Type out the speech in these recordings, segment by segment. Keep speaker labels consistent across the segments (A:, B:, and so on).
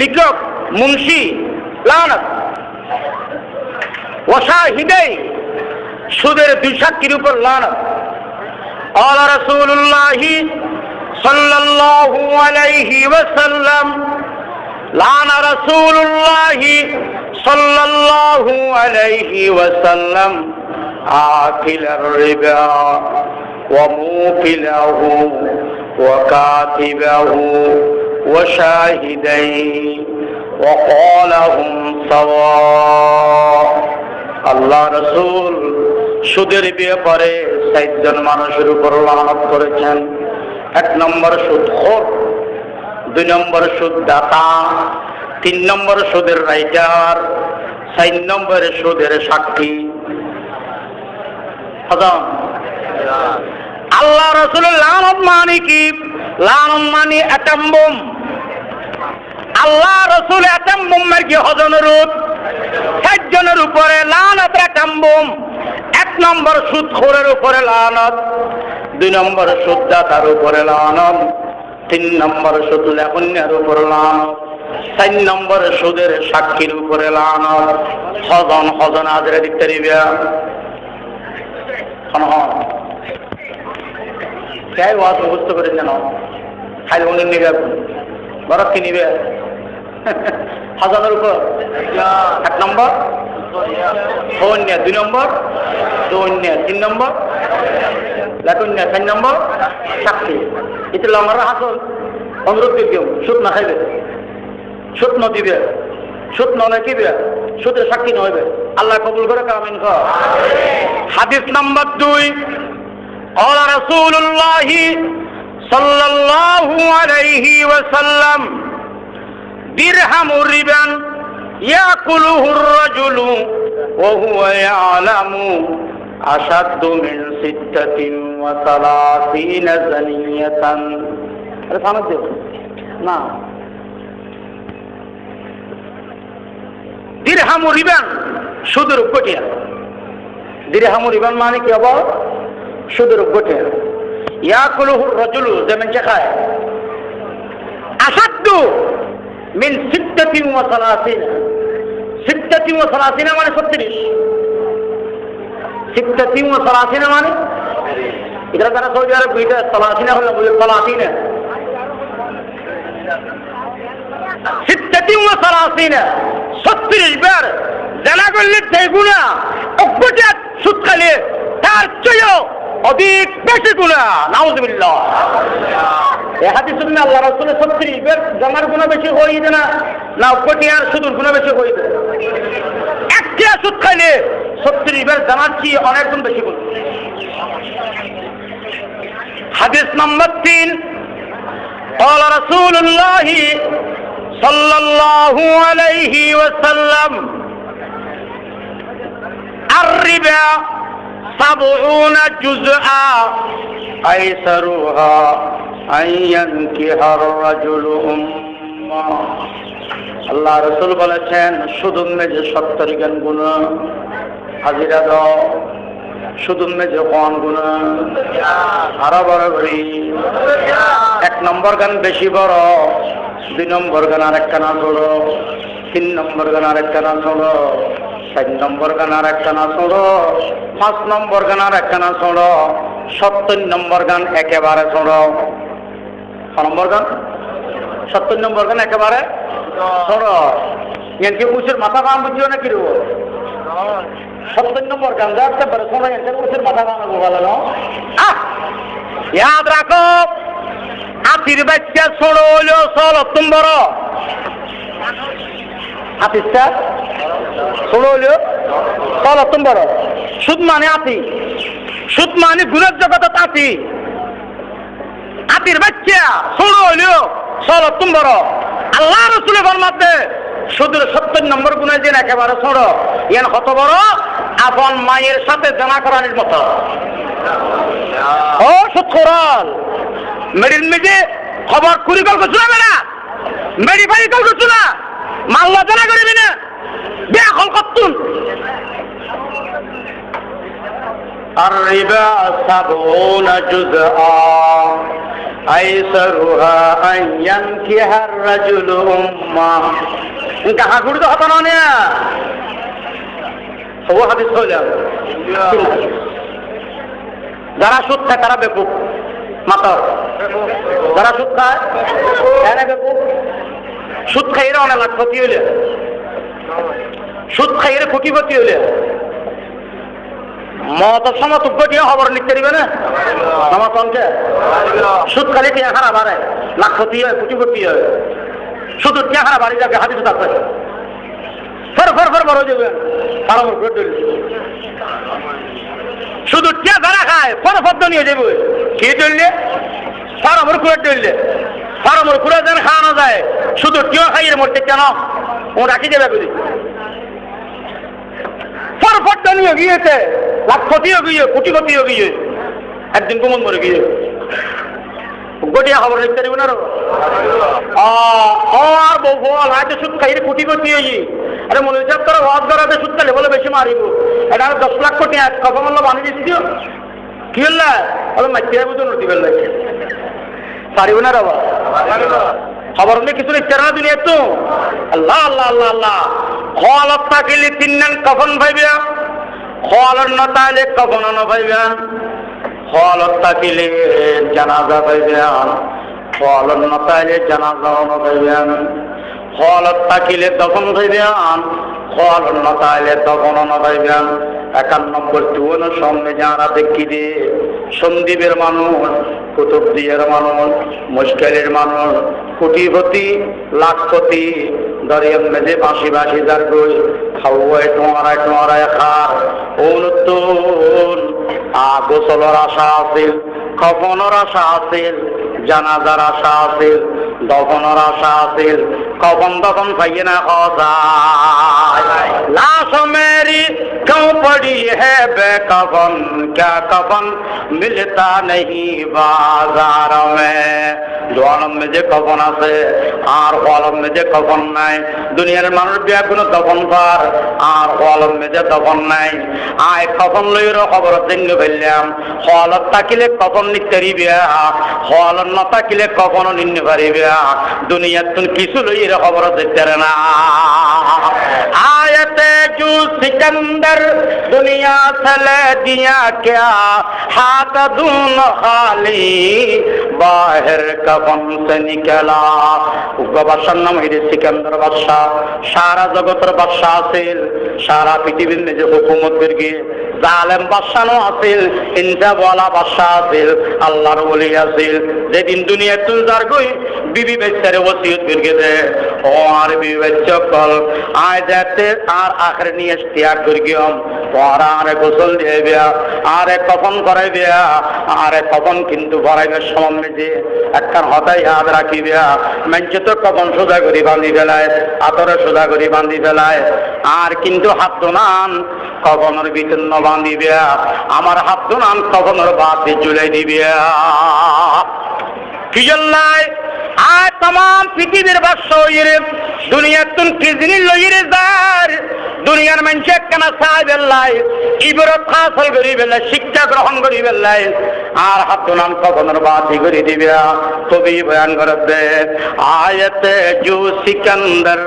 A: লিখক, মুন্সি, লানত। ওয়াশাহিদাই, সুদের দুই সাক্ষীর উপর লানত। ক্বালা রাসূলুল্লাহি সাল্লাল্লাহু আলাইহি ওয়াসাল্লাম, লানা রাসূলুল্লাহি সাল্লাল্লাহু আলাইহি ওয়াসাল্লাম আকিলার রিবা ওয়া মুকিলাহু ওয়া কাতিবাহু ওয়া শাহিদাই ওয়া ক্বালাহুম সাওয়া। আল্লাহ রাসূল সুদের ব্যাপারে ৬০ জন মানুষের উপর লানত করেছেন। ১ নম্বর সুদখোর, ২ নম্বর সুদদাতা, ৩ নম্বর সুদের রাইটার, ৪ নম্বরে সুদের সাক্ষী। আল্লাহ রাসূলের লানত মানে কি? লানত মানে অ্যাটম বোম। আল্লাহ রাসূল অ্যাটম বোম কি হজনের রূপ ৬০ জনের উপরে লানত অ্যাটম বোম। ১ নম্বর সুদখোরের উপরে লানত, ২ নম্বর সুদদাতার উপরে লানত, ৩ নম্বর সুদ লেখনের উপর লানত, ৪ নম্বর সুদের সাক্ষীর উপরে লানত। হজন আজরে দিতে দিবে কে ওয়াজ মুখস্থ করে যেন খাইল মনে নিবে, বরফ কি নিবে হজনের উপর। ১ নম্বর ধন্যা, ২ নম্বর ধন্যা, ৩ নম্বর লেখন্যা, ৪ নম্বর সাক্ষী। এটা লঙ্গর হাসল অনুরোধ কেউ সুদ না খাইবে, সুদ ন দিবে, সুদ ন লেখিবে, সুদের সাক্ষী নহইবে। আল্লাহ কবুল করে কামিন কর। হাদিস নাম্বার ২, ক্বালা রাসূলুল্লাহি সাল্লাল্লাহু আলাইহি ওয়াসাল্লাম, দিরহামুর রিবান ইয়াকুলুহুর রাজুলু ওয়া হুয়া ইয়ালামু আশাদ্দু মিন 36 জানিয়াতান। আরে থামে দেখ না। দিরহামুর রিবান সুদের উপটিয়া। দিরহামুর রিবান মানে কি আবার? সুদের উপটিয়া। ইয়াকুলুহুর রাজুলু, যেমন খায়। আশাদ্দু মিন 36 মানে 36। 36 মানে এটা তারা সৌদি আরব এটা 30 হলো 30। 36 বার জানা করলে গুণা, অজ্ঞতা সুদ খাইলে তার চেয়েও অধিক বেশি গুণা। নাউযুবিল্লাহ। এই হাদিস শুনে আল্লাহ রাসূলের 36 বার জানার গুণা বেশি হইছে না, না অজ্ঞতার সুদের গুণা বেশি হইছে? একটা সুদ খাইলে 36 বার জানার চেয়ে অনেক গুণ বেশি গুণ। হাদিস নাম্বার ৩, ক্বালা রাসূলুল্লাহি সাল্লাল্লাহু আলাইহি ওয়াসাল্লাম, আর-রিবা 70 জুজআ আইসারুহা আইয়ানকিহার রাজুলু উম্মা। আল্লাহ রাসূল বলেছেন সুদের মেজে 70 গান গুনাহ। হাজিরা দাও সুদের মেজে কোন গুনাহ? আরো বড় করি। ১ নম্বর গান বেশি বড়, ২ নম্বর গান আরেকটা না ছোড়ো, ৩ নম্বর গান আরেকটা না ছোড়ো, ৪ নম্বর গান আরেকটা না ছোড়ো, ৫ নম্বর গান আরেকটা না ছোড়ো, ৭০ নম্বর গান একেবারে ছোড়ো। ক নম্বর গান? ৭০ নম্বর গান একেবারে ছোড়ো। এনকে উচের মাথা কাম বুঝিও না কি? ৭০ নম্বর গান যা একেবারে ছোড়ো, এনকে উচের মাথা কাম ভালো। ইয়াদ রাখো, হাতির বাচ্চা ছোড়ো হইল ৭০ বড়। হাতিরটা ছোড়ো হইল ৭০ বড়। সুদ মানে হাতি, সুদ মানে গুণের জগৎ হাতি। হাতির বাচ্চা ছোড়ো হইল ৭০ বড়। আল্লাহ রাসূলের ফরমাতে সুদের ৭০ নম্বর গুণে দিন একেবারে ছোড়ো। ইয়ান কত বড়? আপন মায়ের সাথে জানা করানোর মতো। ও সুদখোর মেডির মেজে খবর কুড়ি কল করছো না, মেডি ফাই কল করছো না, মাল্লা জানা করবি না, বেআকল করতুন। আর রিবা 70 জুজআ আইসারুহা আইয়ানকিহার রাজুলু উম্মা কাহা গুড়ি তো হতো না ও হাদিস হইলাম যারা সুদ খায় তারা বেকুব মাতা যারা সুদ খায় এরা বেকুব সুদ খাই এরা অনেক লাখ ক্ষতি হইলে সুদ খাই এরা কোটিপতি হইলে মতের সময় তুগ্য দিয়ে খবর লিখতে দিবে না আমার কমকে সুদ খালি টিয়া খারাপ বাড়ে লাখ ক্ষতি হয় কোটিপতি হয় শুধু টিয়া খারাপ বাড়ি যাকে হাতি সুদ আছে ফর ফর ফর বড় যাবে তারা শুধু টিয়া ধরা খায় ফর ফদ্দ নিয়ে যাবে কি চললে ফার্মর করে চললে ফার্মর করে যেন খাওয়ানো যায় শুধু টিয়া খাইয়ের মধ্যে কেন ও রাখি যাবে বুঝি ফর ফদ্দ নিয়ে গিয়েছে লাখ ক্ষতিও গিয়ে কোটি ক্ষতিও গিয়ে একদিন কুমন মরে গিয়ে গটিয়া খবর লিখতে দেবেন আর বউ হয়তো সুদ খাইয়ে কোটি কোটি হয়ে আরে মনে হচ্ছে তোরা ওয়াজ করাতে সুদ খাইলে বলে বেশি মারিব এটা 10 লাখ কোটি কখন হলো বানিয়ে দিচ্ছি কি হল বলে মাইতে বুঝুন দিবেন লাগে পারিব না বাবা খবর নিয়ে কিছু লিখতে না দুনিয়া তো আল্লাহ আল্লাহ আল্লাহ আল্লাহ খলত থাকিলে তিনজন কখন ভাইবা খলর না তাইলে কখন না ভাইবা খলত থাকিলে জানাজা পাইবেন খলর না তাইলে জানাজাও না পাইবেন খলত থাকিলে তখন পাইবেন খলর না তাইলে তখন না পাইবেন 91 তুন সঙ্গে যারা দেখি দে সন্দীপের মানুষ কুতুবদিয়ার মানুষ মুশকিলের মানুষ কোটিপতি লাখপতি দরিয়ার মেঝে বাঁশি বাঁশি যার গই খাওয়ায় টোঁয়ারায় খার অনুত্তন গোসলের আশা আছিল কফনের আশা আছিল জানাজার আশা আছিল দফনের আশা আছিল কখন তখন পাইয়ে না যায় লাশ মেরি क्यों पड़ी है बेकफन क्या कफन मिलता नहीं बाजार में जो आलम में जे कफन আছে আর আলম में যে কফন নাই দুনিয়ার মানুষ বিয়া কোনো কফন পার আর আলম में যে কফন নাই আয় কফন লইর খবর জেনে ফেললাম হালত তাকিলে কফন নিতে পারিবে হালত না তাকিলে কফন নিতে পারিবে দুনিয়ার তুন কিছু লইর খবর দেখতে না आयते जो सिकंदर दुनिया से ले दिया क्या हाथ दून खाली बाहर कफन से निकला বাদশার নাম হইলে সিকান্দার বাদশাহ সারা জগতের বাদশাহ আছিল সারা পৃথিবীর যে হুকুমত করগে জালেম বাদশাহ নো আছিল ইনসাফ ওয়ালা বাদশাহ আছিল আল্লাহর ওলি আছিল যেদিন দুনিয়া তুল যার গই বিবি বেচারে ওসিয়ত করগে দে ও আর বিবি বেচা কল আয় যাতে আর আখরে নিয়ে ইস্তিয়ার করগিয়ম তোরা আরে গোসল দিবে আরে কফন করাইবে আরে কফন কিন্তু ভরাইবে সামনে যে একখান হতাই হাত রাখিবে মেঞ্চে তো কফন সোজা করি বাঁধি ফেলায় আতরে সোজা করি বাঁধি ফেলায় আর কিন্তু হাত দোনান কফনের ভিতর ন বাঁধিবে আমার হাত দোনান কফনের বাদে চলে দিবে কি জল্লাই আর তাম পৃথিবীর বাদশা হইরে দুনিয়ার তুন কি জিনিস লইরে যার দুনিয়ার মানুষ একখানা সাহেবেল্লাই ইবরত হাসল করি বেলায় শিক্ষা গ্রহণ করি বেলায় আর হাত নাম কখনোর বাতি করে দিবে কবি বয়ান করবে আয়তে জু সিকন্দর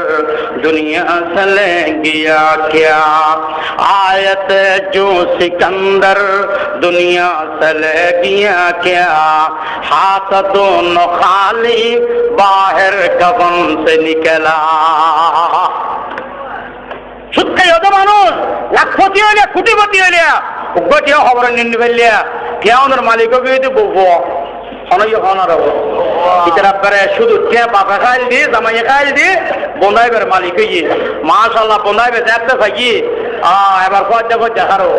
A: দুনিয়া চলে গিয়া ক্যা আয়তে জু সিকন্দর দুনিয়া চলে গিয়া ক্যা হাত দোনো খালি বাহির কফন সে নিকলা সুৎখাই হতো মানুষ লাখপতি হইলে কোটিপতি হইলে উগ্রটিও খবর নিন্দি ফেললিয়া কেউনের মালিকও কিন্তু বলবো অনয় হনার ইতারে শুধু টিয়া বাপা খাইল দি জামাইয়ে খাইল দি বন্ধাইবের মালিক হইয়ে মাশাআল্লাহ বন্ধাইবে দেখতে থাকি এবার পর্যা পর্যা হারো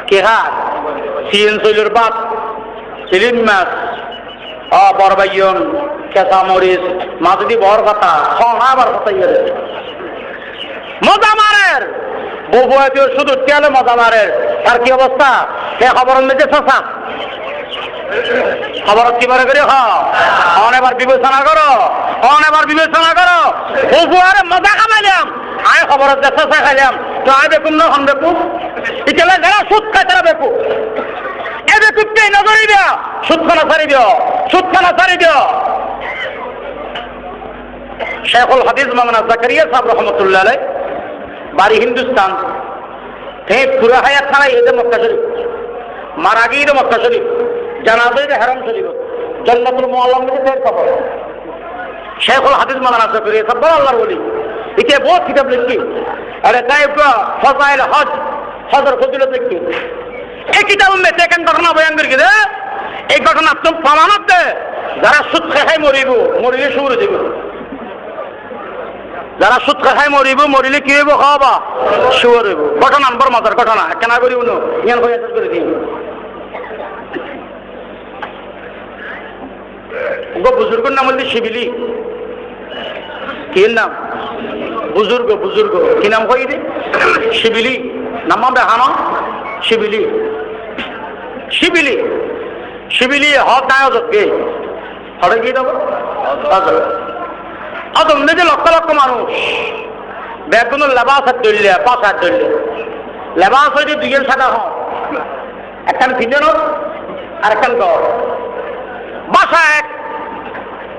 A: কে হার সিএন শৈলের বাপ সিলিম মাছ বরবাইয়ন কেঁচা মরিচ মা যদি বর কথা আবার কথা ইয়ে মজা মারের বউ শুধু তেলে মজা মারের আর কি অবস্থা সে খবর মেঝে শশা খবর কি বারে করে এবার বিবেচনা করো এবার বিবেচনা করো বউ আরে মজা খামাইলাম আয় খবর শশা খাইলাম তো আয় বেকুম না হন বেকু ইতালে যারা সুদ খায় তারা বেকু এদের সুদে কুটতে নজরে দিয়া সুদখানা ছাড়ি দিও, সুদখানা ছাড়ি দিও। শেখুল হাদিস মাওলানা জাকারিয়া সাহেব রহমতুল্লাহ আলাইহি বাড়ি হিন্দুস্তান, হে পুরা হায়াত থানায় এদের মক্কা শরীফ, মারা গিয়ে মক্কা শরীফ, জানাজা হারাম শরীফ, জান্নাতুল মুআল্লামে ফের খবর। শেখুল হাদিস মাওলানা জাকারিয়া সাহেব বড় আল্লাহর ওলি, এটা বহুত কিতাব লিখি, আরে সাহেব ফজাইল হজ, হজর ফজিলত লিখি। এই কিতাব মে সেকেন্ড ঘটনা বয়ান করি দে, এই ঘটনা তুমি প্রমাণত দে যারা সুদ খায় মরিব, মরিলে শুরু দিব। যারা সুদ খায় মরিব, মরিলে কি হইব? খাওয়াবা শুয়ার হইব। ঘটনা বড় মজার ঘটনা, কেনা করি উনো ইয়ান করে শেষ করে দিই। গো বুজুর্গের নাম হল শিবিলি। কি নাম? বুজুর্গ, বুজুর্গ কি নাম কই দি? শিবিলি। নাম দেখানো শিবিলি, শিবিলি, শিবিলি হক নাই অজকে হরে কি দেবো অদম যে লক্ষ লক্ষ মানুষ বেগুন লেবাস হাত ধরলে, 5 হাত ধরলে লেবাস হয়েছে 2 সাদা হন, একখান ফিজেন আর একখান গড় বাসা এক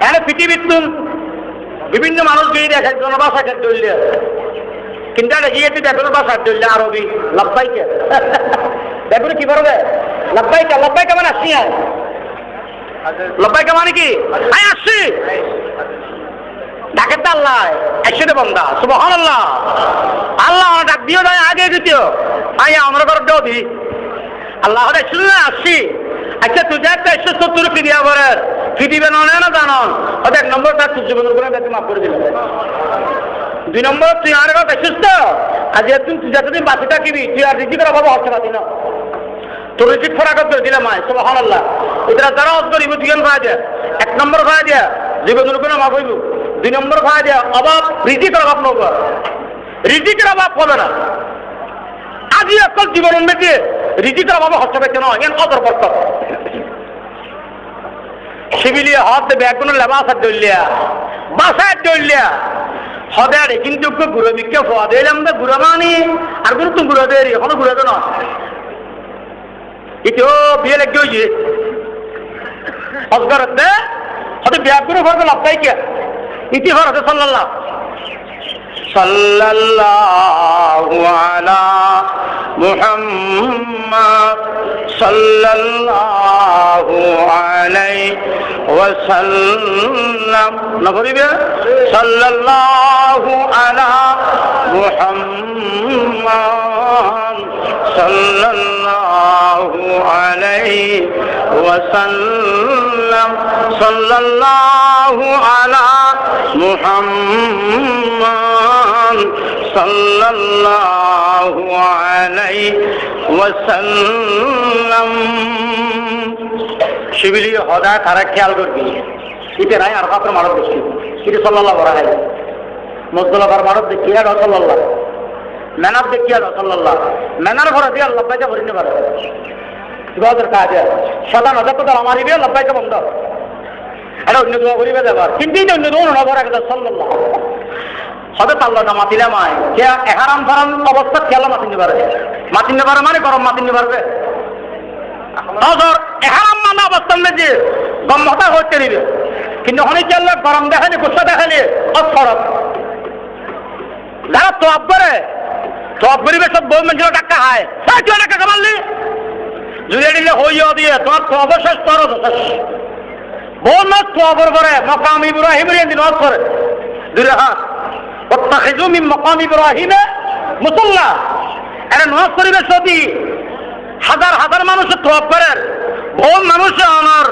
A: এনে পৃথিবীর তুন বিভিন্ন মানুষ গিয়ে দেখে জন বাসা খেতে ধরলে, কিন্তু গিয়েছি বেগুন বাসা হাত ধরলে আরবি লাব্বাইকে বেগুন কি করবে? লাব্বাইকা, লাব্বাইকা মানে আসছি, লাব্বাইকা মানে কি? আয় আসছি ডাকের তো আল্লাহ একসাথে বন্ধা সুবহানাল্লাহ। আল্লাহ ডাক দিও না আগে দিতেও আই আমরা ঘর দেও দি আল্লাহ একসাথে না আসছি। আচ্ছা তুই যা 170 ফিরিয়া বলে ফি দিবে না না জানন ওটা 1 নম্বর তার তুই জীবন করে বেতন মাফ করে দিল। 2 নম্বর তুই আর কথা সুস্থ আজ তুই যতদিন বাঁচে থাকিবি তুই আর রিজিক করা বাবা হচ্ছে পাতি না, তোর রিজিক ফরাকত করে দিলাম আয় সুবহানাল্লাহ। এরা যারা অজ করিব দুজন ভাই দেয়া 1 নম্বর ভাই দেয়া জীবনের কোনো মাফ হইব, 2 নম্বর ভাই দেয়া অভাব রিজিকের অভাব নব, রিজিকের অভাব হবে না। আজি অকল জীবনের মধ্যে রিজিকের অভাব হচ্ছে পাইছে না এন অদর বরকত শিবিলিয়া হাত দেবে একগুণ লেবাস হাত ধরলিয়া বাসায় ধরলিয়া হদারে কিন্তু গুঁড়ো বিক্ষে ফোয়া দিলাম তো গুঁড়ো মানি আর গুরু তুমি গুঁড়ো দেরি এখনো গুঁড়ো তো না এটিও বিয়ে লেগে হয়েছে অজগরতে হয়তো বিয়া করে ফরবে লাভটাই কে ইতি হরতে সাল্লাল্লাহ সাল্লাল্লাহু আলা মুহাম্মদ সাল্লাল্লাহু আলাইহি ওয়াসাল্লাম না বলিবে সাল্লাল্লাহু আলা মুহাম্মদ সাল্লাল্লাহু আলাইহি ওয়াসাল্লাম সাল্লাল্লাহু আলা মুহাম্মদ সাল্লাল্লাহু আলাইহি ওয়াসাল্লাম। শিবিলি হদা তারা খেয়াল করবি এটা নাই আর কাপড় মারত দেখি এটা সাল্লাল্লাহু বলা হয় মুজদলাফার মারত দেখি আর সাল্লাল্লাহ মেনার দেখি আর সাল্লাল্লাহ মেনার ঘরে দিয়ে লব্বাইকা ভরিনি পারে ইবাদতের কাজে সদা নজর তো আমারই বিয়ে লব্বাইকা বন্ধ এটা অন্য দোয়া করিবে দেবার কিন্তু এটা অন্য দোয়া নজর রাখে সাল্লাল্লাহ হবে তাল্লা না মাতিলে মায় কে এহারাম ফারাম অবস্থা খেলা মাতিনি পারে মানে গরম মাতিনি পারবে নজর এহারাম মানা অবস্থান যে গম্মতা হইতে দিবে কিন্তু অনেক খেললে গরম দেখালে গুসা দেখালে অসরব যারা তোয়াব করে তোয়াব করিবে সব বউ মানুষের টাকা খায় তুই টাকা কামালি জুড়ে দিলে হইয়া দিয়ে তোমার তো অবশেষ তোর বউ মাছ তোয়াবর করে মকাম ইব্রাহিম দিন করে দুই হাত واتخذوا من مقام إبراهيم مصلى এরা নামাজ করিবে সতী হাজার হাজার মানুষের তোয়াব করে বহু মানুষ আমার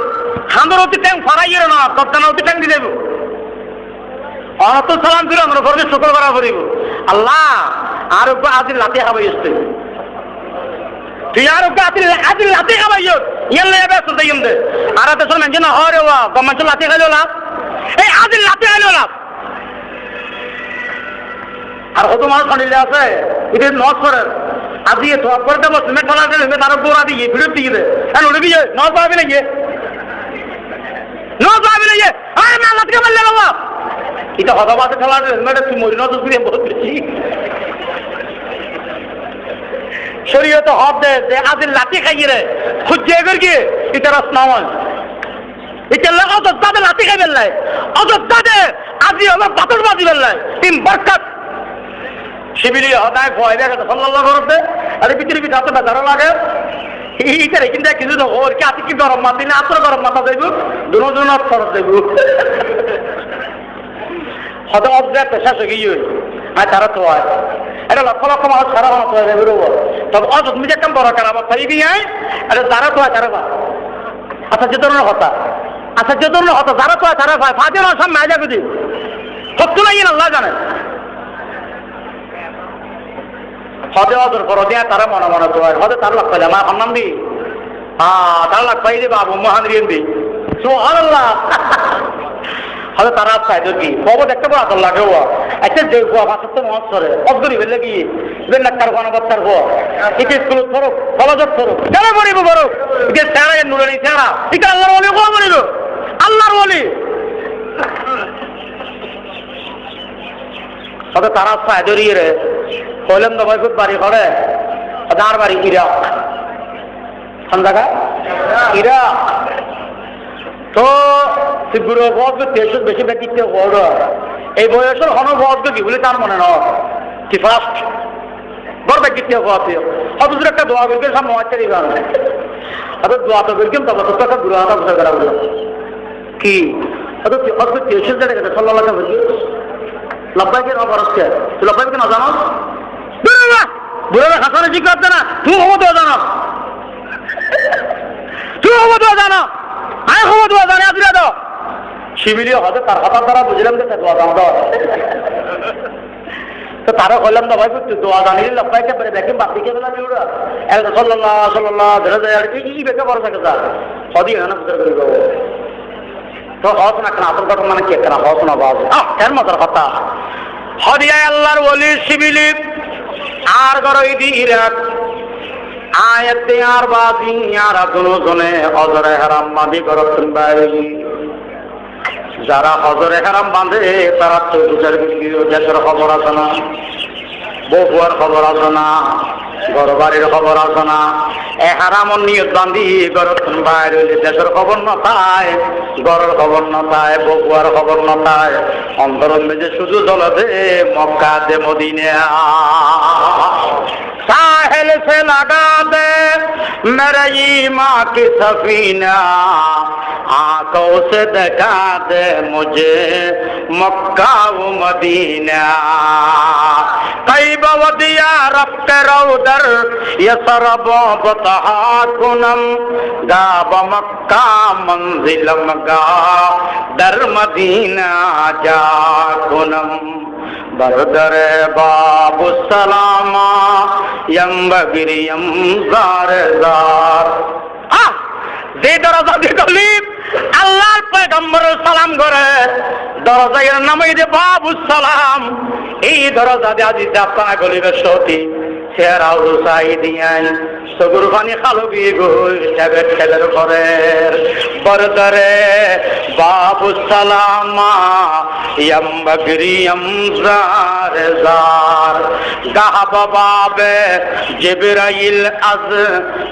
A: হাঁদর অতি ট্যাং ফারাইয়ের না তৎকানা অতি ট্যাং দিয়ে দেব অনত সালাম ফিরে আমরা ঘরে শুকর করা করিব আল্লাহ আর আজ লাতে খাবাই আসতে তুই আর আজ লাতে খাবাই ইয়ান লে এবার শুনতে গেম দে আর এত শোন মেনছে না হরে ওয়া গম্মাঞ্চ লাতে খাইলো লাভ এই আজ লাতে খাইলো লাভ আর কত মানুষ খানিলে আছে এটা নজ করে আজি তো করতে বস মে ঠলা দে মে তার গোরা দিয়ে ভিড় দিয়ে দে আর ওরে বিয়ে নজ পাবে না গিয়ে নজ পাবে না গিয়ে আর না লাটকে বললে বাবা এটা হদাবাতে ঠলা দে মে তুই মরি নজ দিয়ে বহুত বেশি শরীয়তে হদ দে যে আজির লাঠি খাইয়ে রে খুঁজিয়ে করি কি এটা রস নামান এটা অযোধ্যা তাদের লাঠি খাই বেললাই অযোধ্যা দে আজি আমার বাতর বাজি বেললাই তিন বরকাত শিবিলি হদায় ভয় দেখে সাল্লাল্লাহু করতে আরে পৃথিবী যাতে বেজারও লাগে এইটা কিন্তু কিছু তো ওর কি আছে কি গরম মাথা দিলে আত্র গরম মাথা দেব দুজন খরচ দেব হয়তো অবজেক্ট শেষ হয়ে গিয়ে আর তারা তো হয় এটা লক্ষ লক্ষ মানুষ সারা মানুষ হয়ে যাবে তবে অযোধ মিজে একটা বড় কারাবার তাই দিয়ে আরে যারা তো হয় তারা পায় আচ্ছা যে ধরনের কথা আচ্ছা যে ধরনের কথা যারা তো হয় তারা পায় ফাঁকে মানুষ সব মায় যাবে দিন সত্য নাই আল্লাহ জানে হদে অজর করো দিয়া তারা মনে মনে তো হয় হদে তার লাগ পাইলে আমার সম্মান দি তার লাগ পাই দিবা আবু মহান রিয়েন দি সুবহানাল্লাহ হয়তো তারা চাই তো কি কব দেখতে পাবো আতর লাগে একটা যে গোয়া ভাষার তো মহৎ করে অগ্নি বেলে কি নাক্তার গণবত্তার হো এটা স্কুল ধরো কলেজত ধরো কেন মরিব বড় এটা চেহারা নুরে নেই চেহারা এটা আল্লাহর বলি কোন মরিব আল্লাহর বলি হয়তো তারা চাই ধরিয়ে রে কইলাম তো ভাই খুব বাড়ি করে তার বাড়ি ইরাক কোন জায়গা ইরাক তো বুড়ো বয়স তেইশ বেশি ব্যক্তিত্ব বড় এই বয়সের হন বয়স কি বলে তার মনে নয় কি ফার্স্ট বড় ব্যক্তিত্ব হওয়াতে অথচ একটা দোয়া করবে সামনে হচ্ছে দিবে অথচ দোয়া তো করলাম তবে তো একটা বুড়ো হাতা বসে করা বললাম কি অথচ অথচ তেইশ জায়গা গেছে সাল্লাহ লব্বাইকে না বরসকে তুই লব্বাইকে না জানো বুড়োরা হাসানে শিখ করছে না তুই খবর দেওয়া জানো তুই খবর দেওয়া জানো আয় খবর দেওয়া জানে আজরা দাও শিবিলি হয়তো তার হাতার দ্বারা বুঝলাম যে দোয়া জানো তো তারা বললাম না ভাই দোয়া জানিয়ে লব্বাইকে পরে দেখি বাপি কে বেলা দিওরা একটা সাল্লাল্লাহ ধরে যায় আর কি বেকে বড় থাকে স্যার সদি হয় না বুঝতে পারবো তো হস না কেন আসল কথা মানে কে কেন হস না বাজ কেন মজার কথা হদিয়ায় আল্লাহর ওলি শিবিলি আর গর ইদি ইরাক আয়াতে আর বাজি আর দুজনে হজরে হারাম বাঁধি করতেন বাইরে যারা হজরে হারাম বাঁধে তারা তো দুটার দেশের খবর আছে না বউয়ার খবর আছে না ঘর বাড়ির খবর আছে না এ হারাম নিয়ত বান্ধি করতেন বাইরে দেশের খবর নথায় ঘরের খবর নথায় বউয়ার খবর নথায় অন্তরণ মেজে শুধু চলবে মক্কা দে মদিনা साहिल से लगा दे मेरे ईमान की सफीना आंखों से दिखा दे मुझे मक्का व मदीना कई बवदिया रब के रौदर ये सरबो बतहा कुनम गाब मक्का मंजिलम गा दर मदीना जा कुनम बरदरे बाबू सलामा यम बगिरियम जार जार যে দরজা দিয়ে গলিব আল্লাহর পয়গম্বরের সালাম করে দরজার নামই যে বাবু সালাম এই দরজা দিয়ে আজি যাত্রা গলিবের সতী চেহারা উসাই দিয়াই সগুর পানি খালো বিয়ে গই ঠেবের ঠেবের করে বরদরে বাবু সালামা यम बगरियम जार जार गाहब बाबे जिब्राइल अज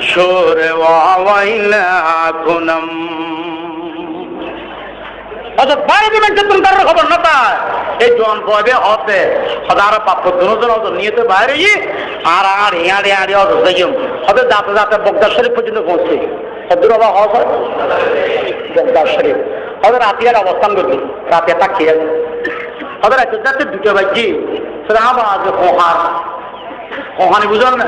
A: शोर वाइला कुनम अजब बारे में तुम कर खबर न था এই জন পবে হতে হাজার পাপ দুজন ওজন নিয়েতে বাইরে আর আর ইয়াড়ে ইয়াড়ে ওজন দেখুন হবে যাতে যাতে বগদার শরীফ পর্যন্ত পৌঁছে সদুর বাবা হবে বগদার শরীফ হবে রাতিয়ার অবস্থান করবে রাতে তাকিয়ে হবে রাতে যাতে দুটো বাজি সেটা আবার কোহার কোহানি বুঝুন না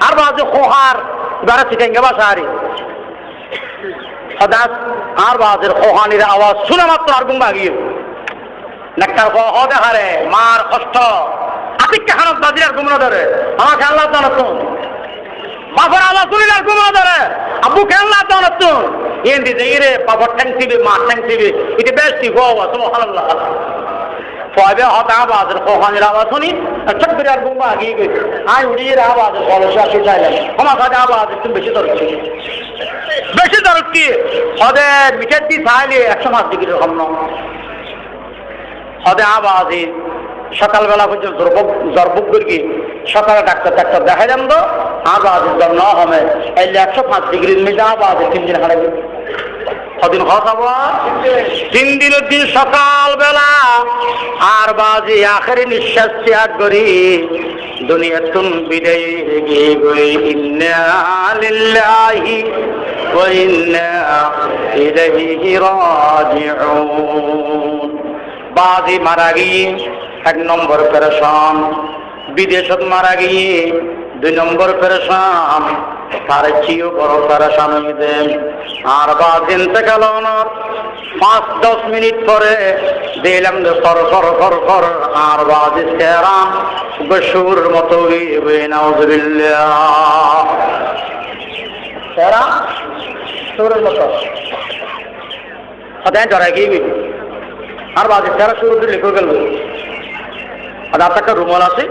A: আর বাজে কোহার এবারে চিকেঙ্গে বাসারি সদাস আর বাজের কোহানির আওয়াজ শুনে মাত্র আর গুম ভাগিয়ে নেকটার হদে হারে মার কষ্ট আতিককে হানত বাজির আর গুমরা ধরে আমাকে আল্লাহ জানাতুন বাবার আওয়াজ শুনিল আর গুমরা ধরে আব্বু কে আল্লাহ জানাতুন এন দিতে ইরে বাবার ঠ্যাং দিবে মা ঠ্যাং দিবে এটা বেশি হওয়া সুবহানাল্লাহ ফয়বে হতা বাজের কোহানির আওয়াজ শুনি চট করে আর গুম ভাগিয়ে গই আই উড়িয়ে আওয়াজ বলসা আসি চাইলাম আমার কাছে আওয়াজ একটু বেশি ধরছে বেশি ধরছ কি হদে মিটার দি চাইলে 100 মাস ডিগ্রি কম না হদে আবাজি সকালবেলা পর্যন্ত জরবুক করি সকালে ডাক্তার দেখাইলাম তো আবাদ জ্বর ন হবে এলে 105 ডিগ্রির মধ্যে আবাদ 3 দিন হারাবে কদিন খাবো 3 দিনের দিন সকালবেলা আর বাজে আখেরি নিঃশ্বাস ত্যাগ করি দুনিয়াতুন বিদায় গিয়ে গই ইন্না লিল্লাহি ওয়া ইন্না ইলাইহি রাজিউন বাজি মারা গিয়ে 1 নম্বর পেরেশান বিদেশত মারা গিয়ে 2 নম্বর পেরেশান তার চেয়েও বড় পেরেশান হয়ে দেন আর বাদ ইন্তেকাল হওয়ার 5-10 মিনিট পরে দিলাম যে কর আর বাদ চেহারা বসুর মতো নাউজুবিল্লাহ চেহারা সুরের মতো সদায় জড়াই গিয়ে আর বাদ চেহারা শুরু লিখে গেল আর আপনার রুমাল আছে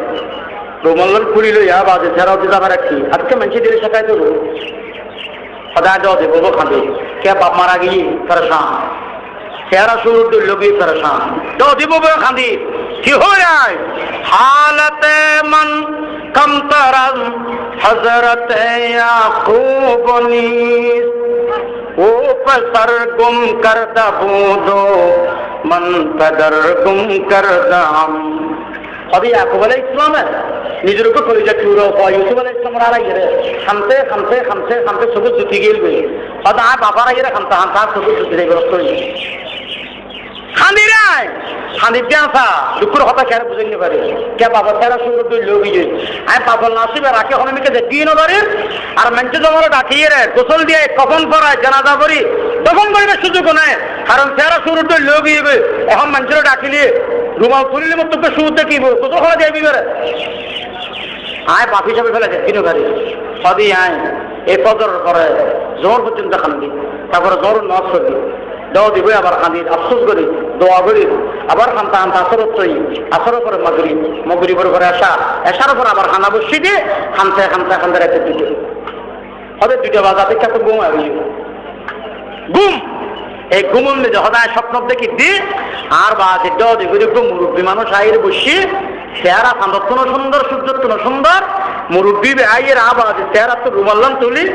A: রুমাল খুলি লইয়া বাজে চেহারা হতে যাবার একটি আজকে মানুষের দিলে শেখাই তো সদায় যাওয়া দেবো খাঁদে কে বাপ মারা গিয়ে পরেশান চেহারা শুরু লোকে পরেশান তো দিব খাঁদি কি হয়ে যায় হালতে মন কম তরম হজরত ইয়াকুব नीस ओ पसर गुम कर दबूदो मन पदर गुम कर दम अभी याकूब अलैहि इस्लाम है নিজের উপর কলিজা চুরো হয় ইউসুফ আলাইহিস সালাম আর আইরে খামতে সবুজ জুতি গেল গই আদা বাবার আইরে খামতা সবুজ জুতি রে গ্রস্ত হই খান্দিরাই খান্দি পেঁচা দুপুর কথা কেন বুঝিনি পারে কে বাবা তেরা সুন্দর দুই লোক গিয়ে আমি বাবার নাসিবে রাখে হনমিকে যে দিন ধরে আর মঞ্চ জমার ডাকিয়ে রে গোসল দিয়ে কফন পরায় জানাজা করি দফন করিবে সুযোগ নাই কারণ তেরা সুন্দর দুই লোক গিয়ে এখন মঞ্চের ডাকিলে রুমাল তুলিলে মতো সুর দেখিব কত খোলা দিয়ে বিবেরে আয় বাপ হিসাবে ফেলেছে দিন ঘরে সদি আয় এই ফজর পরে জোর পর্যন্ত খান্দি তারপরে জোর নষ্ট করি দাও দিবই আবার খান্দি আফসোস করি দোয়া করি আবার খান্তা আসরত তৈ আসরের পরে মগরিবের পরে এসার পরে আবার খানা বসি দিয়ে খান্তে রাখতে দিতে হবে 2টা বাজাতে কত ঘুম আসবে ঘুম এই ঘুমন যে সদায় স্বপ্ন দেখি দি আর বাজে দাও দিবই মুরব্বী মানুষ আইর বসি চেহারা খান্দত্তন সুন্দর সূর্যত্তন সুন্দর মুরব্বী আইয়ের আবাজ চেহারা তো রুমাল্লাম তুলি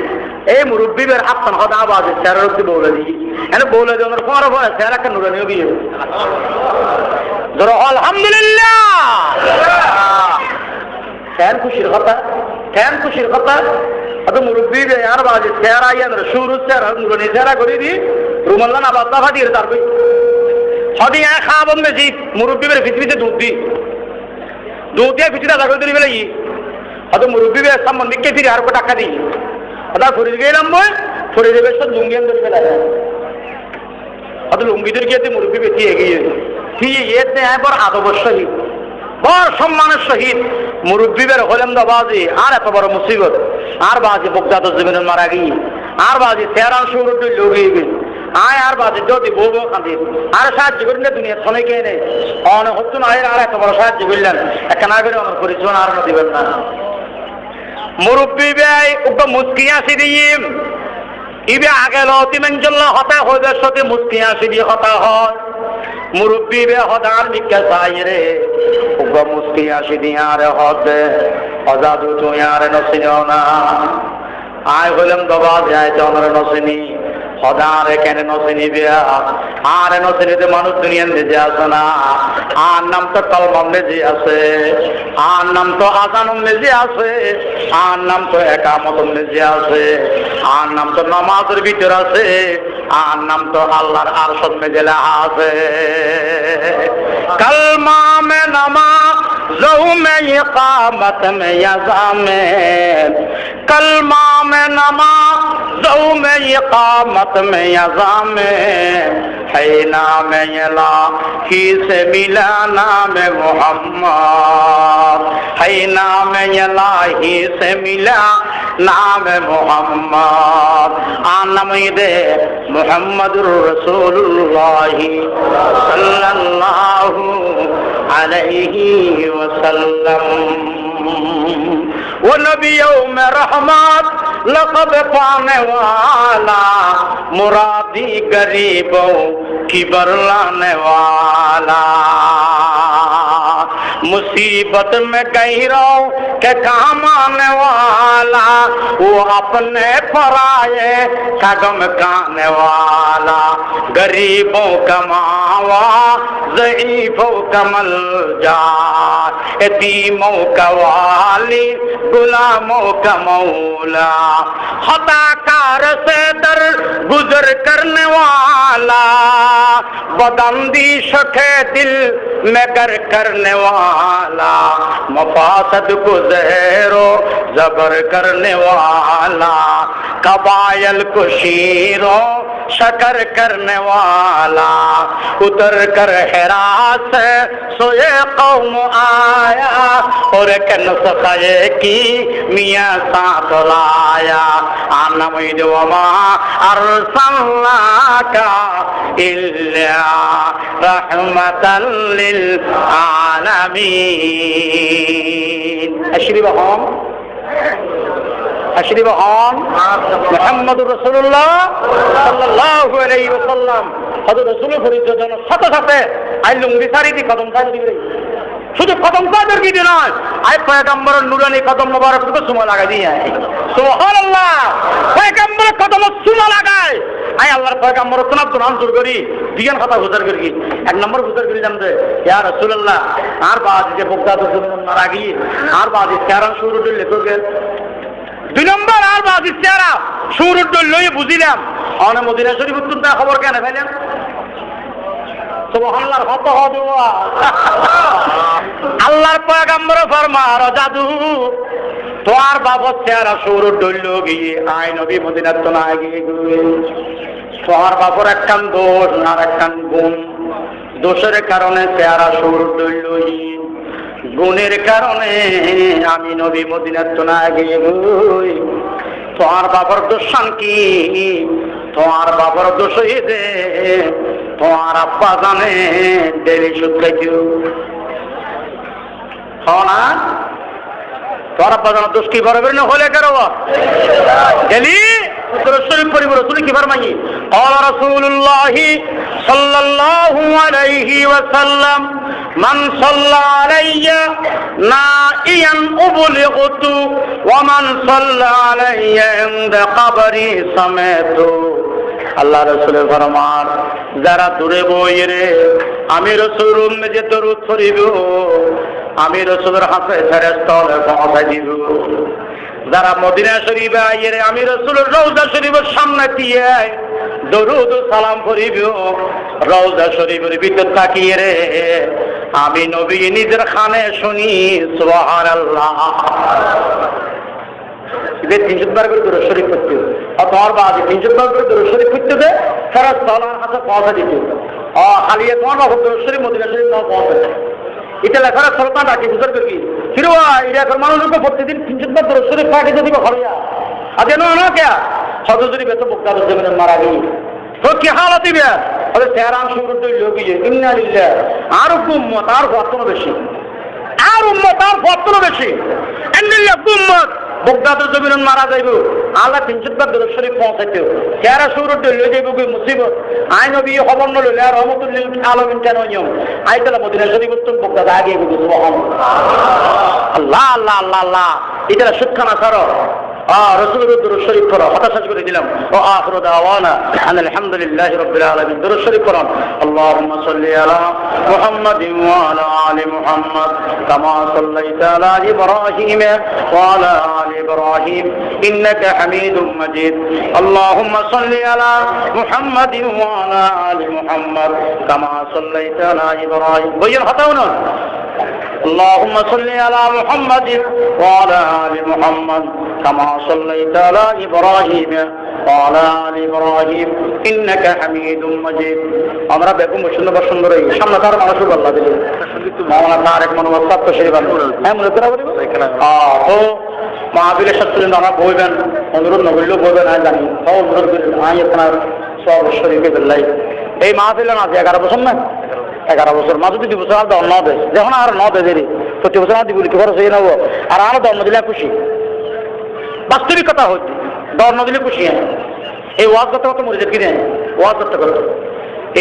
A: এই মুরব্বীদের হাতন হদা আবাজ চেহারার অব্দি বলে দিই এনে বলে দিয়ে ওনার পরে পরে চেহারাকে নুরানিও বিয়ে ধরো আলহামদুলিল্লাহ ফ্যান খুশির কথা অত মুরব্বী আর বাজে চেহারা ইয়ে সুর চেহারা নুরানি চেহারা করে দিই রুমাল্লান আবাজ দফা দিয়ে তারপরে হদি খাওয়াবন বেশি মুরব্বীদের পৃথিবীতে দুধ দিয়ে পিছিয়ে দাদা করে দিলি বেলে হয়তো মুরব্বী সম্বন্ধে ফিরে আর টাকা দিই ওটা ফরিদ গেলাম মই ফরিদের সব লুঙ্গি ধরে ফেলা হয়তো লুঙ্গিদের গিয়ে মুরব্বী বেশি এগিয়ে এতে বড় আদবের সহিত বড় সম্মানের সহিত মুরব্বীদের হলেম দা বাজি আর এত বড় মুসিবত আর বাজি বকজাত জীবনের মারা গিয়ে আর বাজি তেরান সুর লোক আয় আর বাজে যদি বলবো খাঁদি আর সাহায্য করলে দুনিয়া শোনে কে নেই অন হচ্ছে না আর এত বড় সাহায্য করলেন একটা না করে আমার পরিচয় আর দিবেন না মুরব্বী ব্যয় উগ্র মুস্কিয়া সিদিয়ে ইবে আগে লতিমেঞ্জল্লা হতা হইবে সাথে মুস্কিয়া সিদিয়ে হতা হয় মুরব্বী ব্যয় হদার নিকা চাইরে উগ্র মুস্কিয়া সিদিয়ে আর হবে অজাদু তুই আর নসিও না আয় হইলাম দবা যায় চন্দ্র নসিনী হদার এখানে নসিনী বিয়া আর নসিনীতে মানুষ দুনিয়ার নিজে আছে না আর নাম তো কলমম নিজে আছে আর নাম তো আজানম নিজে আছে আর নাম তো একামতম নিজে আছে আর নাম তো নামাজের ভিতর আছে আর নাম তো আল্লাহর আরশত মেজে লেখা আছে কলমা মে নামাজ ज़हू में इक़ामत में यज़ा में कलमा में नमाज़ ज़हू में इक़ामत में यज़ा में है नाम इलाही से मिला नाम मोहम्मद है नाम इलाही से मिला नाम मोहम्मद आनम दे मुहम्मदुर रसूलुल्लाह सल्लल्लाहु अलैहि वसल्लम वो नबियों में रहमत लक़ब पाने वाला मुरादी गरीबों की बरलाने वाला मुसीबत में गहरों के काम आने वाला, वो अपने पराये का गम खाने वाला, गरीबों का मावा ज़ईफ़ों का मलजा, यतीमों का वाली गुलामों का मौला, खताकार से दर गुजर करने वाला, बदअंदीश के दिल में गर करने वाला, मफासद को ज़हरो ज़बर करने वाला, कबायल को शीरो शकर करने वाला, उतर कर हिरा से सोए कौम आया और कनसक़े की मियाँ साथ लाया, आना मुइद वमा अरसलनाका इल्ला रहमतल लिल आलमीन। अशरीफ हम मुहम्मदुर রাসূলুল্লাহ সাল্লাল্লাহু আলাইহি ওয়াসাল্লাম হযরত রাসূলের পরিচয় জানার সাথে সাথে আই লুঙ্গি সারি দি কদম সারি দিবে, শুধু কদম সারি দিবে না, আই পয়গম্বরের নুরানি কদম মোবারক তো সুমা লাগাই দিয়ে সুবহানাল্লাহ, পয়গম্বরের কদম সুমা লাগায় আই আল্লাহর পয়গম্বরের তোনাব তো নাম জোর করি দিয়ান কথা গুজার করি, এক নম্বর গুজার করি জানতে ইয়া রাসূলুল্লাহ আর বাদ যে বগদাদ মারা গিয়ে আর বাদ ইস্তারান শুরু দিলে তো গে 2 নম্বর আর বাদ ইস্তারা শুরু দিলে বুঝিলাম অনে মদিনা শরীফ উত্তর খবর কেন ফেলেন সুবহানাল্লাহর হত হদুয়া আল্লাহর পয়গম্বর ফরমার জাদু তোর বাবা চেহারা শুরু দিল গিয়ে আই নবী মদিনার তো না গিয়ে তোর বাবার একখান দোষ আর একখান গুণ, দোষের কারণে চেহারা শুরু দিল, গুণের কারণে আমি নবী মদিনার তো না গিয়ে তোমার বাবার দোষ কি, তোমার বাবার দোষ দে তোমার আব্বা জানে দেরি সুদ খাইছো না, তোমার আব্বা জানার দোষ কি বরাবর না হলে কারো গেলি শরীফ পরিবার তুমি কি ফরমাই قال رسول الله صلى الله عليه وسلم من صلى علي نائيا أبلغت ومن صلى علي عند قبري سمعت। আল্লাহ রাসূলের ফরমান যারা দূরে বইরে আমি রাসূল যে দরুদ পড়িব আমি রাসূলের হাতে ফেরেশতা পৌঁছাই দিব, যারা মদিনা শরীফে আইরে আমি রাসূলের রওজা শরীফের সামনে দিয়ে দরুদ সালাম পড়িব, রওজা শরীফের ভিতর তাকিয়ে রে আমি নবী নিজের কানে শুনি সুবহানাল্লাহ। যে 300 বার করে দরুদ শরীফ পড়তে অথবা বাদে 300 বার করে দরুদ শরীফ পড়তে দে ফেরেশতার হাতে পৌঁছা দিতে খালি তোমার দরুদ শরীফ মদিনা শরীফ না পৌঁছাতে এটা লেখার সরকার ডাকি বুঝার কি ফিরোয়া এটা এখন মানুষকে প্রতিদিন 300 বার দরুদ শরীফ পাঠিয়ে দিবে খরিয়া আজ না না কে সদজরি বেতো বক্তার জমিনে মারা গই তো কি হালত দিবে আরে তেরান শুরু দিল গিয়ে ইন্না লিল্লাহ আর উম্মত আর কতনো বেশি আর উম্মত আর কতনো বেশি ইন্না উম্মত বগদাদের জমিন মারা যাইব আল্লাহ 300 বার দরুদ শরীফ পৌঁছাইতে কেরা শুরু দিল যাইব কি মুসিবত আই নবী খবর নল আর রহমাতুল লিল আলামিন কেন নিয়ম আইতলা মদিনা শরীফ উত্তম বগদাদ আগে গো সুবহানাল্লাহ আল্লাহ আল্লাহ আল্লাহ আল্লাহ এটা শিক্ষা ছাড়ো রাসূলের দরুদ শরীফ পড়ো হতাশ করে দিলাম ও আখিরু দাওয়ানা আলহামদুলিল্লাহি রাব্বিল আলামিন দরুদ শরীফ পড়ুন আল্লাহুম্মা সাল্লি আলা মুহাম্মাদিন ওয়া আলা আলি মুহাম্মাদ কামা সাল্লাইতা আলা ইব্রাহিম ওয়া আলা আলি ইব্রাহিম ইন্নাকা হামিদুম মাজিদ আল্লাহুম্মা সাল্লি আলা মুহাম্মাদিন ওয়া আলা আলি মুহাম্মাদ কামা সাল্লাইতা আলা ইব্রাহিম বইয়ের হতাও না اللهم صل على محمد وعلى آل محمد كما صليت على إبراهيم وعلى آل إبراهيم إنك حميد مجيد আমরা বেগম সুন্দর এই সামনে তার মানুষ আল্লাহ দিলে মাওলানা তারেক মনোয়ার সাহেব শরীফ হ্যাঁ মনে করা বলিব ও মাহফিলের সাথে আমরা বইবেন অনুরোধ নগরীও বইবেন আমি জানি অনুরোধ করেন আমি আপনার সব শরীফে বেল্লাই এই মাহফিল না 11 বছর না 11 বছর মাঝে 2 বছর আর দল ন দেয় যখন আর ন দেয় প্রতি বছর আর দিব কি খরচ হয়ে নেবো আর আরো দল দিলে খুশি বাস্তবিকতা হচ্ছে দল ন দিলে খুশি এই ওয়াজ করতে করতে মরে যেতে দেন ওয়াজ করতে করতে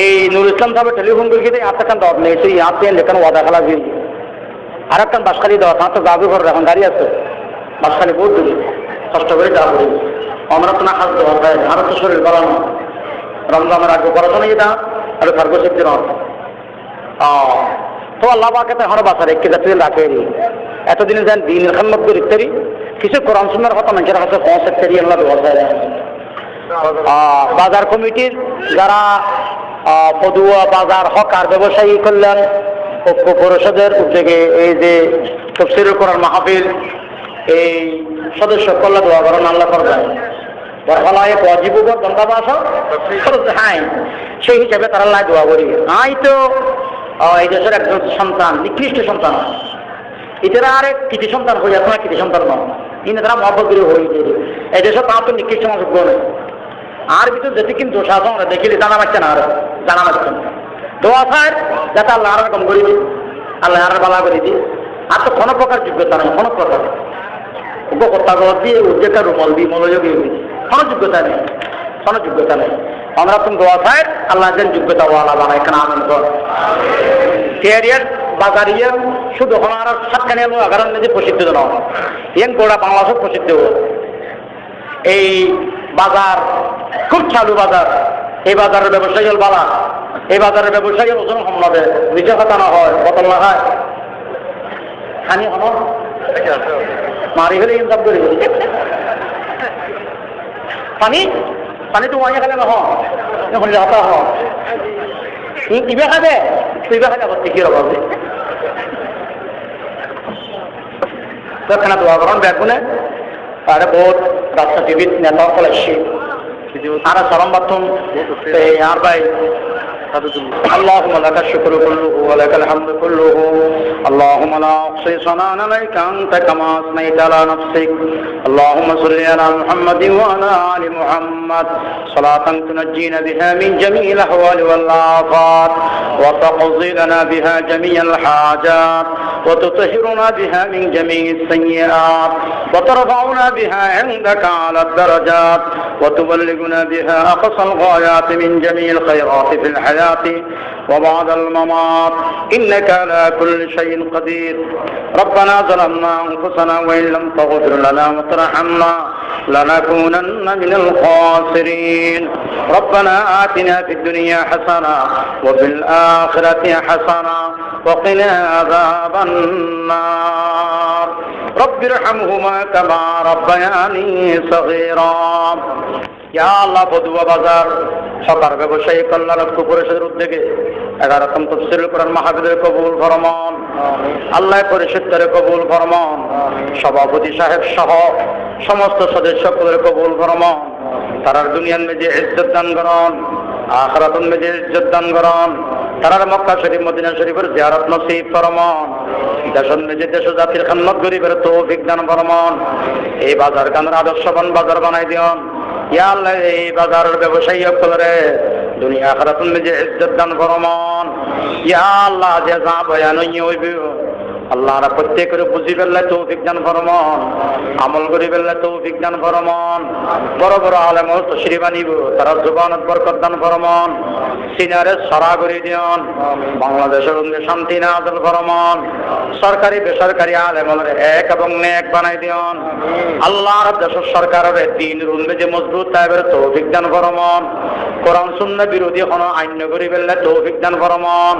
A: এই নুর ইসলাম সাহেব টেলিফোন করে দিয়ে আপনার দল নেই সেই আপনি লেখানো ওয়াদা খেলা দিয়ে আর একটা বাসখালী দেওয়া তার তো যাবে ঘর এখন গাড়ি আছে বাসখালী বহুত দূরে কষ্ট করে যাওয়া করি আমরা তো না হাত দেওয়া হয় আরো তো শরীর বাড়ানো রমজানের আগে পড়াশোনা যেটা আর সার্বশক্তি নয় তো আল্লাহ পাকে তো এখনো বাঁচা রেখে যাচ্ছে রাখে এতদিনে যেন দিন খান্নত করে ইত্যাদি কিছু কোরআন সুন্নাহর কথা মানুষের কাছে পৌঁছাতে আল্লাহ ব্যবস্থা বাজার কমিটির যারা পদুয়া বাজার হকার ব্যবসায়ী কল্যাণ ঐক্য পরিষদের উদ্যোগে এই যে তাফসীরুল কোরআন মাহফিল এই সদস্য কল্যাণ দোয়া করেন আল্লাহ করবেন বরফলায় পজিবুবর বন্দাবাস হ্যাঁ সেই হিসাবে তারা আল্লাহ দোয়া করি আই তো এই দেশের একজন সন্তান নিকৃষ্ট সন্তান এটারা আরেক কৃতি সন্তান হয়ে যাচ্ছে না কৃতি সন্তান নয় কিন্তু তারা মহব্বত করে হয়ে যায় এই দেশে তা তো নিকৃষ্ট মানুষ নেই আর ভিতর যেতে কিন্তু দোষ আছে আমরা দেখিলে জানা পাচ্ছে না আর জানা পাচ্ছে না দোয়া চায় যাতে আল্লাহ আর কম করে দিই আল্লাহ আর বালা করে দিই আর তো কোনো প্রকার যোগ্যতা নেই কোনো প্রকার উপকর্তা দিয়ে উদ্যোগটা রুমল দিই মনোযোগী কোনো যোগ্যতা নেই কোনো যোগ্যতা নেই আমরা তুমি দোয়া চায় আল্লাহ যেন যোগ্যতা ওয়ালা বানায় কেন আনন্দ বাজারিয়া শুধু আমার সাতখানি আগার যে প্রসিদ্ধ নয় ইয়েন গোড়া বাংলাদেশ প্রসিদ্ধ এই বাজার খুব চালু বাজার এই বাজারের ব্যবসায়ী হল বালা এই বাজারের ব্যবসায়ী ওজন সম্ভবে নিজে কথা না হয় বতল না হয় খানি হন মারি ফেলে ইনকাম করি পানি পানি তো ওয়াইয়া খালে নহয় এখন হাতা হয় ইবে খাবে তুই ইবে খালে আবার কি রবাবে খানা দোয়া করেন বেগুনে আরে বহুত রাজনীতিবিদ নেতা সকল আসছে আর সালাম বাথুম আর ভাই اللهم لك الشكر كله ولك الحمد كله اللهم لا أحصي ثناء عليك أنت كما أثنيت على نفسك اللهم صل على محمد وعلى آل محمد صلاة تنجينا بها من جميع الأحوال والآفات وتقضي لنا بها جميع الحاجات وتطهرنا بها من جميع السيئات وترفعنا بها عندك على الدرجات وتبلغنا بها أقصى الغايات من جميع الخيرات في الحياة وبعد الممات إنك على كل شيء قدير ربنا ظلمنا أنفسنا وإن لم تغفر لنا وترحمنا لنكونن من الخاسرين ربنا آتنا في الدنيا حسنة وفي الآخرة حسنة وقنا عذاب النار رب ارحمهما كما ربياني صغيرا ইয়া আল্লাহ বদুয়া বাজার সরকার ব্যবসায়ী কল্যাণ ঐক্য পরিষদের উদ্যোগে 11তম তাফসীরুল কোরআন মাহফিলের কবুল ফরমান আল্লাহ পরিশুদ্ধের কবুল ফরমান সভাপতি সাহেব সহ সমস্ত সদস্যদের কবুল ফরমান তারার দুনিয়ার মেজে ইজ্জত দান করুন আখিরাতুল মেজে ইজ্জত দান করুন তারার মক্কা শরীফ মদিনা শরীফের জিয়ারত নসিব ফরমান দেশের মেজে দেশ জাতির খিদমত গরিবের তৌফিক দান ফরমান এই বাজার কানের আদর্শবান বাজার বানাই দিন ইয়া আল্লাহ এই বাজারের ব্যবসায়ী সকলরে দুনিয়া আখিরাতুল মেজে ইজ্জত দান ফরমান ইয়া আল্লাহ যে যা বয়ান হইবে আল্লাহরা প্রত্যেকের বুঝি ফেললে তৌফিক দান ফরমান আমল করি ফেললে তৌফিক দান ফরমান বড় বড় আলেম তশরিফ আনিব তারা জবানত বরকত দান ফরমান সিনারে সরা করে দিন বাংলাদেশের শান্তি নাযিল ফরমান সরকারি বেসরকারি আলেমদের এক এবং নেক বানাই দিন আল্লাহর দেশের সরকারের দিন রুলবে যে মজবুত তাইবের তৌফিক দান ফরমান কোরআন সুন্নাহ বিরোধী কোনো আইন করি ফেললে তৌফিক দান ফরমান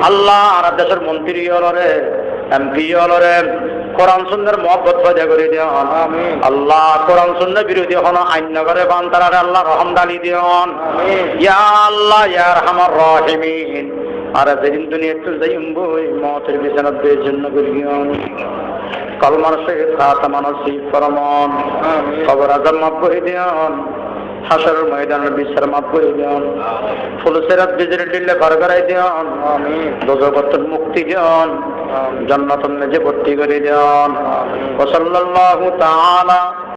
A: আল্লাহ আর দেশের মন্ত্রী হলরে এমপি হলরে কোরআন সুন্নাহর মহব্বত পয়দা করে দিন আল্লাহ কোরআন সুন্নাহ বিরোধী কোনো আইন করে বান্দারে আল্লাহ রহম দালি দিন ইয়া আল্লাহ ইয়া আরহামার রাহিমিন আর যেদিন দুনিয়া একটু যাইম বই মতের বিছানার দেওয়ার জন্য করিয়ন কলমার সহিত খাতামা নসিব ফরমান কবর আযাব মাফ করে দিন হাসরের ময়দানের বিচার মাফ করে দিন ফুলসিরাত বিজরি দিলে পার করাই দিন দোজখত মুক্তি দিন জান্নাতুল মেজে ভর্তি করে দিন ওয়া সাল্লাল্লাহু তাআলা